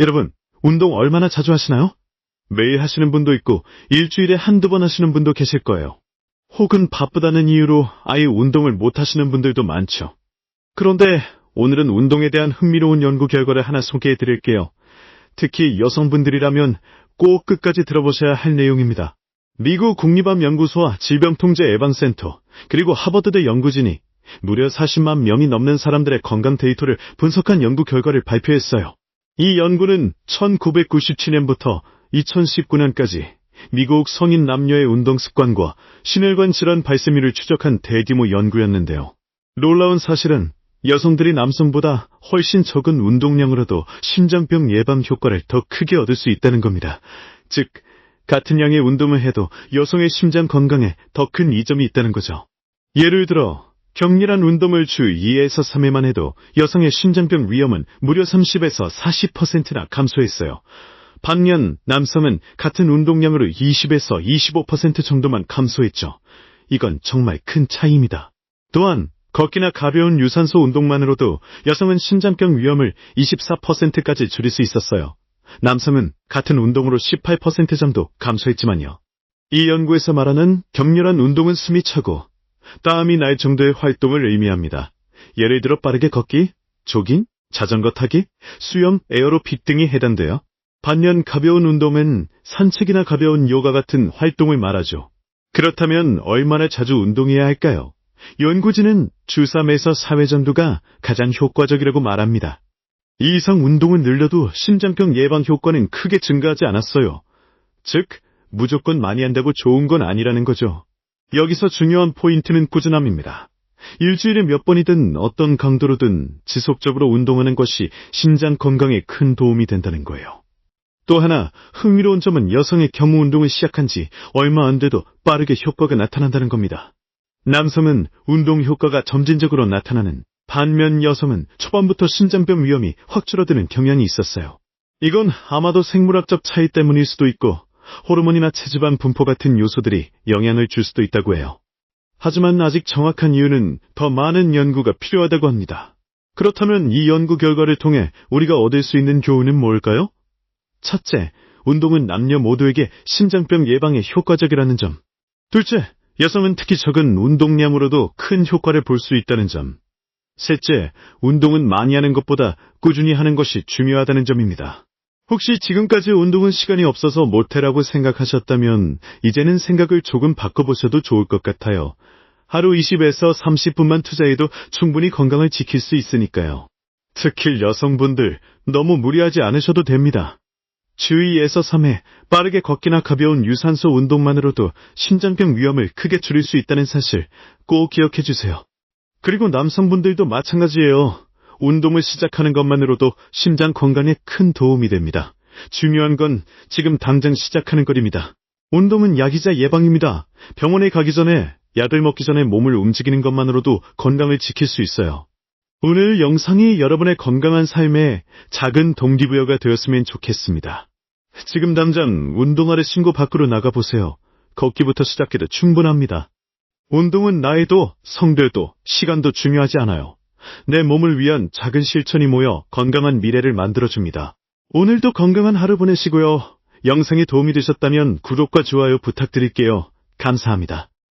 여러분, 운동 얼마나 자주 하시나요? 매일 하시는 분도 있고 일주일에 한두 번 하시는 분도 계실 거예요. 혹은 바쁘다는 이유로 아예 운동을 못 하시는 분들도 많죠. 그런데 오늘은 운동에 대한 흥미로운 연구 결과를 하나 소개해 드릴게요. 특히 여성분들이라면 꼭 끝까지 들어보셔야 할 내용입니다. 미국 국립암연구소와 질병통제예방센터, 그리고 하버드대 연구진이 무려 40만 명이 넘는 사람들의 건강 데이터를 분석한 연구 결과를 발표했어요. 이 연구는 1997년부터 2019년까지 미국 성인 남녀의 운동 습관과 심혈관 질환 발생률을 추적한 대규모 연구였는데요. 놀라운 사실은 여성들이 남성보다 훨씬 적은 운동량으로도 심장병 예방 효과를 더 크게 얻을 수 있다는 겁니다. 즉, 같은 양의 운동을 해도 여성의 심장 건강에 더 큰 이점이 있다는 거죠. 예를 들어 격렬한 운동을 주 2에서 3회만 해도 여성의 심장병 위험은 무려 30에서 40%나 감소했어요. 반면 남성은 같은 운동량으로 20에서 25% 정도만 감소했죠. 이건 정말 큰 차이입니다. 또한 걷기나 가벼운 유산소 운동만으로도 여성은 심장병 위험을 24%까지 줄일 수 있었어요. 남성은 같은 운동으로 18% 정도 감소했지만요. 이 연구에서 말하는 격렬한 운동은 숨이 차고 땀이 날 정도의 활동을 의미합니다. 예를 들어 빠르게 걷기, 조깅, 자전거 타기, 수영, 에어로빅 등이 해당돼요. 반면 가벼운 운동은 산책이나 가벼운 요가 같은 활동을 말하죠. 그렇다면 얼마나 자주 운동해야 할까요? 연구진은 주 3에서 4회 정도가 가장 효과적이라고 말합니다. 이 이상 운동을 늘려도 심장병 예방 효과는 크게 증가하지 않았어요. 즉, 무조건 많이 한다고 좋은 건 아니라는 거죠. 여기서 중요한 포인트는 꾸준함입니다. 일주일에 몇 번이든 어떤 강도로든 지속적으로 운동하는 것이 심장 건강에 큰 도움이 된다는 거예요. 또 하나 흥미로운 점은 여성의 경우 운동을 시작한 지 얼마 안 돼도 빠르게 효과가 나타난다는 겁니다. 남성은 운동 효과가 점진적으로 나타나는 반면 여성은 초반부터 심장병 위험이 확 줄어드는 경향이 있었어요. 이건 아마도 생물학적 차이 때문일 수도 있고 호르몬이나 체지방 분포 같은 요소들이 영향을 줄 수도 있다고 해요. 하지만 아직 정확한 이유는 더 많은 연구가 필요하다고 합니다. 그렇다면 이 연구 결과를 통해 우리가 얻을 수 있는 교훈은 뭘까요? 첫째, 운동은 남녀 모두에게 심장병 예방에 효과적이라는 점. 둘째, 여성은 특히 적은 운동량으로도 큰 효과를 볼 수 있다는 점. 셋째, 운동은 많이 하는 것보다 꾸준히 하는 것이 중요하다는 점입니다. 혹시 지금까지 운동은 시간이 없어서 못해라고 생각하셨다면 이제는 생각을 조금 바꿔보셔도 좋을 것 같아요. 하루 20에서 30분만 투자해도 충분히 건강을 지킬 수 있으니까요. 특히 여성분들 너무 무리하지 않으셔도 됩니다. 주 2에서 3회 빠르게 걷기나 가벼운 유산소 운동만으로도 심장병 위험을 크게 줄일 수 있다는 사실 꼭 기억해 주세요. 그리고 남성분들도 마찬가지예요. 운동을 시작하는 것만으로도 심장 건강에 큰 도움이 됩니다. 중요한 건 지금 당장 시작하는 것입니다. 운동은 약이자 예방입니다. 병원에 가기 전에, 약을 먹기 전에 몸을 움직이는 것만으로도 건강을 지킬 수 있어요. 오늘 영상이 여러분의 건강한 삶에 작은 동기부여가 되었으면 좋겠습니다. 지금 당장 운동화를 신고 밖으로 나가보세요. 걷기부터 시작해도 충분합니다. 운동은 나이도, 성별도, 시간도 중요하지 않아요. 내 몸을 위한 작은 실천이 모여 건강한 미래를 만들어줍니다. 오늘도 건강한 하루 보내시고요. 영상이 도움이 되셨다면 구독과 좋아요 부탁드릴게요. 감사합니다.